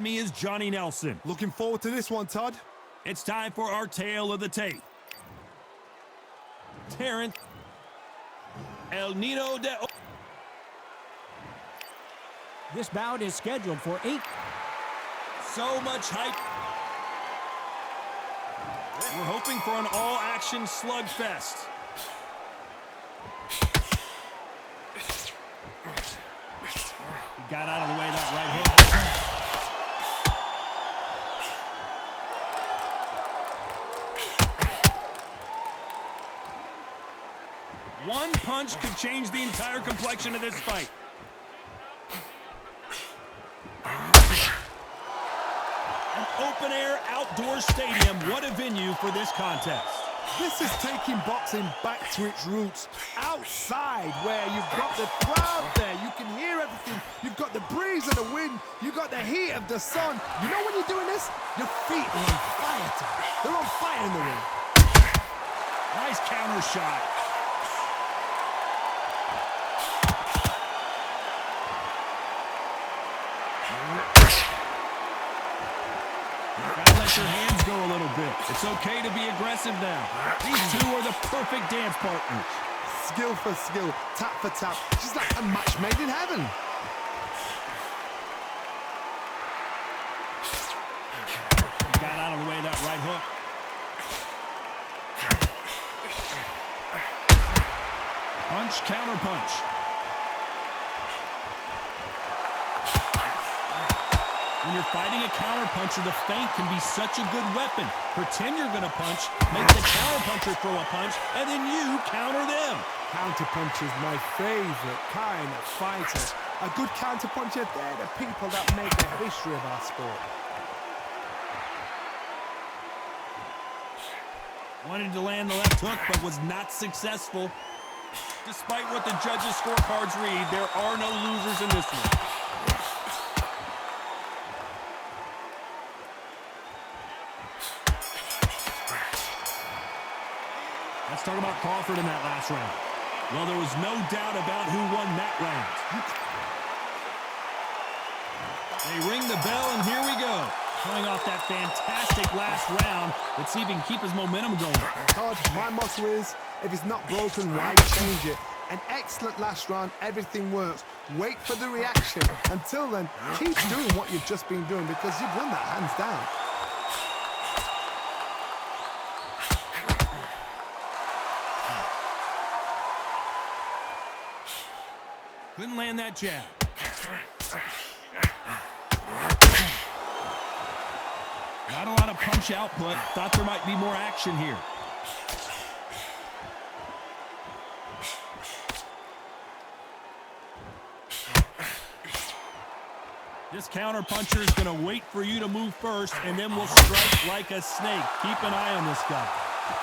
Me is Johnny Nelson. Looking forward to this one, Todd. It's time for our tale of the tape. Terrence El Nido de... This bout is scheduled for 8. So much hype. We're hoping for an all-action slugfest. He got out of the way that right hook. One punch could change the entire complexion of this fight. An open-air outdoor stadium. What a venue for this contest. This is taking boxing back to its roots. Outside, where you've got the crowd there. You can hear everything. You've got the breeze of the wind. You've got the heat of the sun. You know when you're doing this? Your feet are on fire, Todd. They're on fire in the ring. Nice counter shot. Gotta let your hands go a little bit. It's okay to be aggressive now. These two are the perfect dance partners. Skill for skill, tap for tap. Just like a match made in heaven. Got out of the way of that right hook. Punch, counter punch. When you're fighting a counterpuncher, the feint can be such a good weapon. Pretend you're going to punch, make the counterpuncher throw a punch, and then you counter them. Counterpuncher is my favorite kind of fighter. A good counterpuncher, they're the people that make the history of our sport. Wanted to land the left hook, but was not successful. Despite what the judges' scorecards read, there are no losers in this one. Let's talk about Crawford in that last round. Well, there was no doubt about who won that round. They ring the bell, and here we go. Coming off that fantastic last round, let's see if he can keep his momentum going. Todd, my motto is, if it's not broken, why change it? An excellent last round, everything works. Wait for the reaction. Until then, keep doing what you've just been doing because you've won that hands down. Couldn't land that jab. Not a lot of punch output. Thought there might be more action here. This counter puncher is going to wait for you to move first, and then will strike like a snake. Keep an eye on this guy.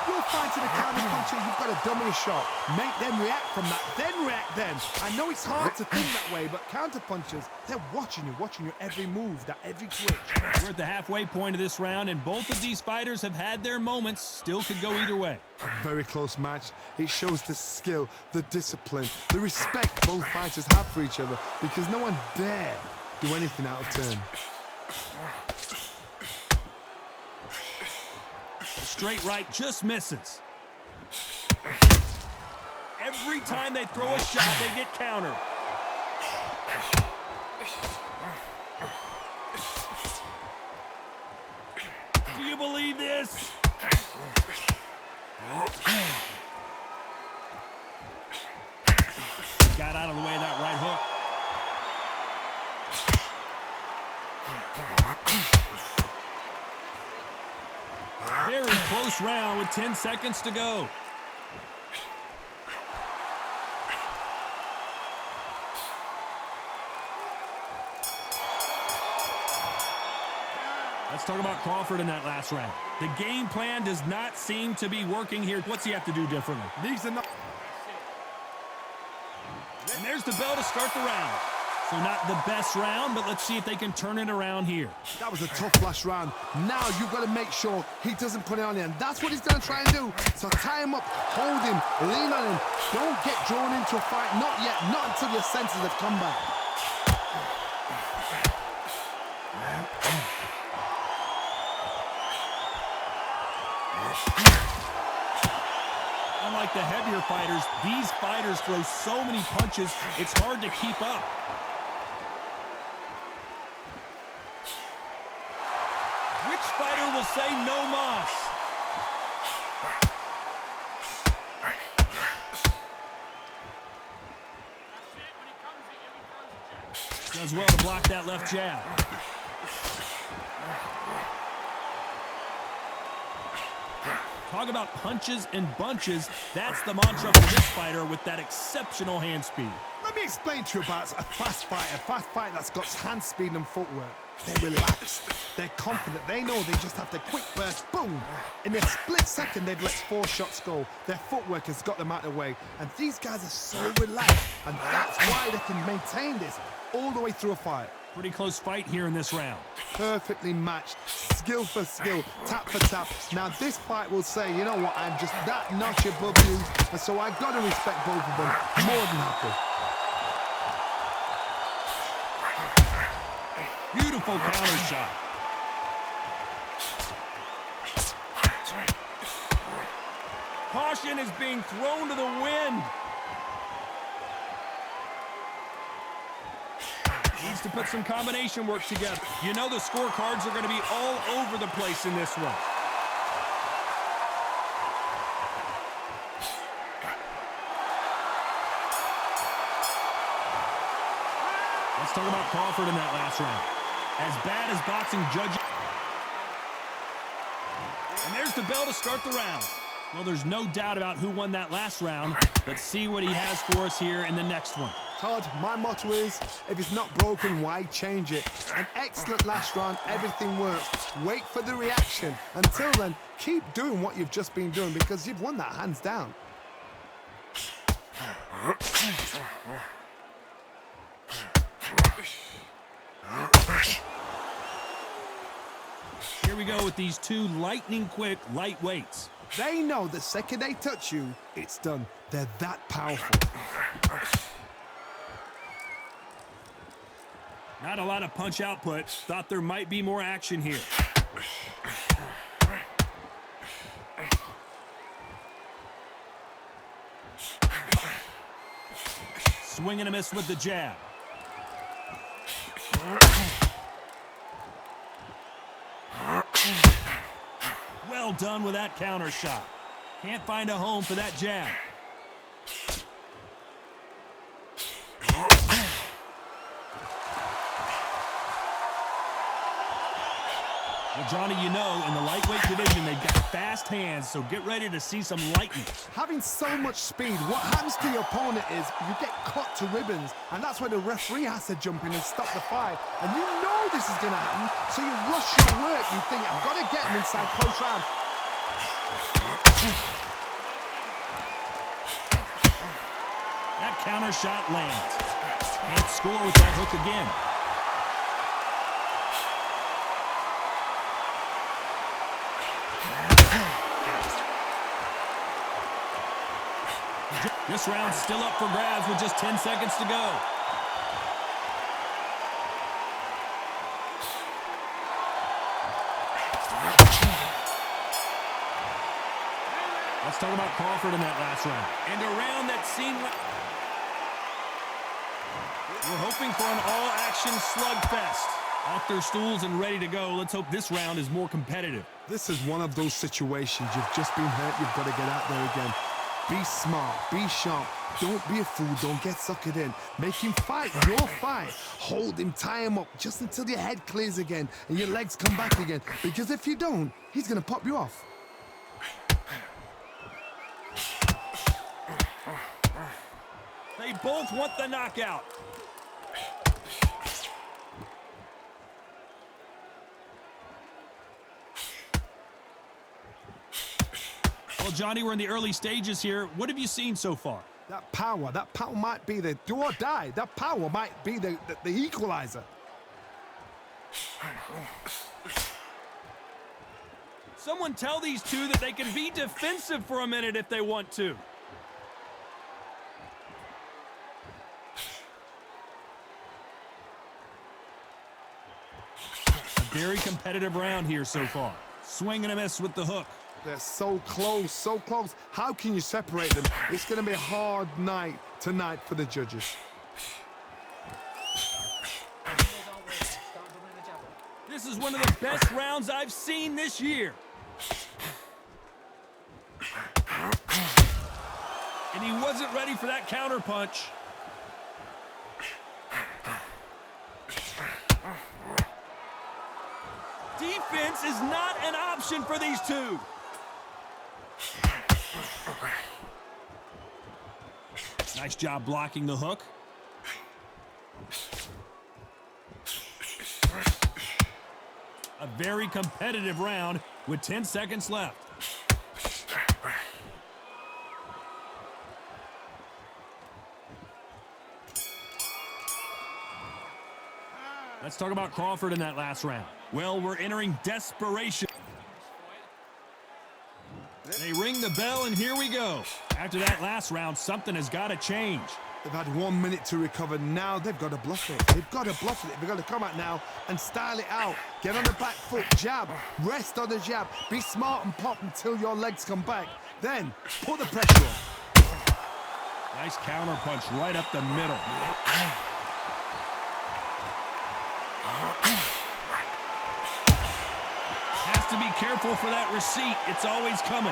You're fighting a counter puncher, you've got a dummy shot. Make them react from that, then react then. I know it's hard to think that way, but counter punchers, they're watching your every move, that every twitch. We're at the halfway point of this round, and both of these fighters have had their moments. Still could go either way. A very close match. It shows the skill, the discipline, the respect both fighters have for each other, because no one dare do anything out of turn. Straight right just misses. Every time they throw a shot, they get countered. Do you believe this? Got out of the way of that right hook. Very close round with 10 seconds to go. Let's talk about Crawford in that last round. The game plan does not seem to be working here. What's he have to do differently? These are not... And there's the bell to start the round. So not the best round, but let's see if they can turn it around here. That was a tough last round. Now you've got to make sure he doesn't put it on him. That's what he's going to try and do. So tie him up, hold him, lean on him. Don't get drawn into a fight. Not yet. Not until your senses have come back. Unlike the heavier fighters, these fighters throw so many punches, it's hard to keep up. Which fighter will say no mas? Does well to block that left jab. Talk about punches and bunches. That's the mantra for this fighter with that exceptional hand speed. Let me explain to you about a fast fighter that's got hand speed and footwork. They're relaxed, they're confident, they know they just have to quick burst, boom. In a split second, they've let 4 shots go. Their footwork has got them out of the way. And these guys are so relaxed, and that's why they can maintain this all the way through a fight. Pretty close fight here in this round. Perfectly matched, skill for skill, tap for tap. Now this fight will say, you know what, I'm just that notch above you, and so I gotta respect both of them more than happy. Beautiful counter shot. Caution is being thrown to the wind. Needs to put some combination work together. You know the scorecards are going to be all over the place in this one. Let's talk about Crawford in that last round. As bad as boxing judges. And there's the bell to start the round. Well, there's no doubt about who won that last round. Let's see what he has for us here in the next one. Todd, my motto is, if it's not broken, why change it? An excellent last round, everything works. Wait for the reaction. Until then, keep doing what you've just been doing because you've won that hands down. Here we go with these two lightning-quick lightweights. They know the second they touch you, it's done. They're that powerful. Not a lot of punch output. Thought there might be more action here. Swing and a miss with the jab. Well done with that counter shot. Can't find a home for that jab. Well, Johnny, you know, in the lightweight division, they've got fast hands, so get ready to see some lightning. Having so much speed, what happens to your opponent is you get cut to ribbons, and that's where the referee has to jump in and stop the fight. And you know this is going to happen, so you rush your work. You think, I've got to get him inside close round. That counter shot lands. Can't score with that hook again. This round's still up for grabs with just 10 seconds to go. Let's talk about Crawford in that last round. And a round that seemed like... We're hoping for an all-action slugfest. Off their stools and ready to go. Let's hope this round is more competitive. This is one of those situations. You've just been hurt. You've got to get out there again. Be smart. Be sharp. Don't be a fool. Don't get suckered in. Make him fight your fight. Hold him. Tie him up just until your head clears again and your legs come back again. Because if you don't, he's going to pop you off. They both want the knockout. Well, Johnny, we're in the early stages here. What have you seen so far? That power might be the do or die. That power might be the equalizer. Someone tell these two that they can be defensive for a minute if they want to. A very competitive round here so far. Swing and a miss with the hook. They're so close, so close. How can you separate them? It's going to be a hard night tonight for the judges. This is one of the best rounds I've seen this year. And he wasn't ready for that counter punch. Defense is not an option for these two. Nice job blocking the hook. A very competitive round with 10 seconds left. Let's talk about Crawford in that last round. Well, we're entering desperation. They ring the bell, and here we go. After that last round, something has got to change. They've had 1 minute to recover. Now they've got to bluff it. They've got to bluff it. They've got to come out now and style it out. Get on the back foot, jab, rest on the jab. Be smart and pop until your legs come back. Then put the pressure on. Nice counter punch right up the middle. Has to be careful for that receipt. It's always coming.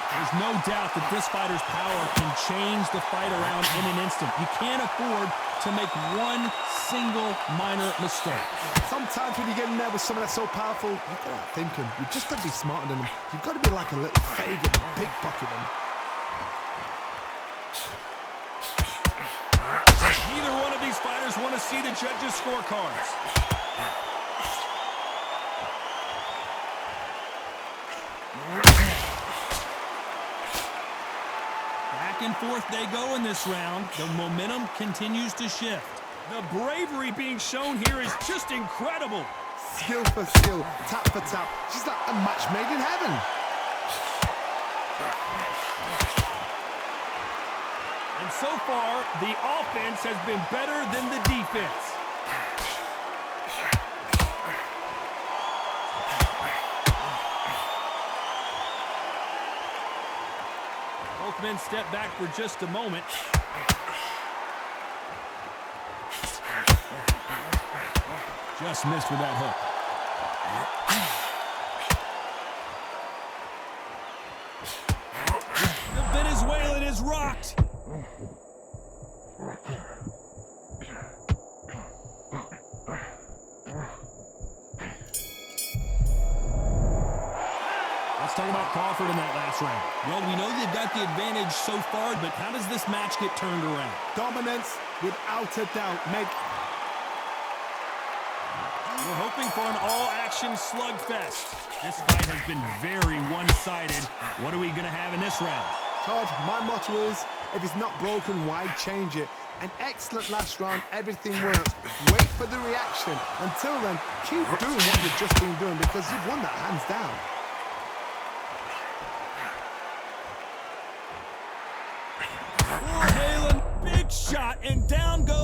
There's no doubt that this fighter's power can change the fight around in an instant. You can't afford to make one single minor mistake. Sometimes when you get in there with someone that's so powerful, you've got to think him. You've just got to be smarter than him. You've got to be like a little faggot and pickpocket him. Neither one of these fighters want to see the judges' scorecards. Back and forth they go in this round. The momentum continues to shift. The bravery being shown here is just incredible. Skill for skill, tap for tap. She's like a match made in heaven. And so far, the offense has been better than the defense. Both men step back for just a moment. Just missed with that hook. The Venezuelan is rocked. Let's talk about Crawford in that last round. Well, we know they've got the advantage so far, but how does this match get turned around? Dominance, without a doubt. We're hoping for an all-action slugfest. This fight has been very one-sided. What are we going to have in this round? Todd, my motto is, if it's not broken, why change it? An excellent last round, everything works. Wait for the reaction. Until then, keep doing what you've just been doing because you've won that hands down. Halen, big shot, and down goes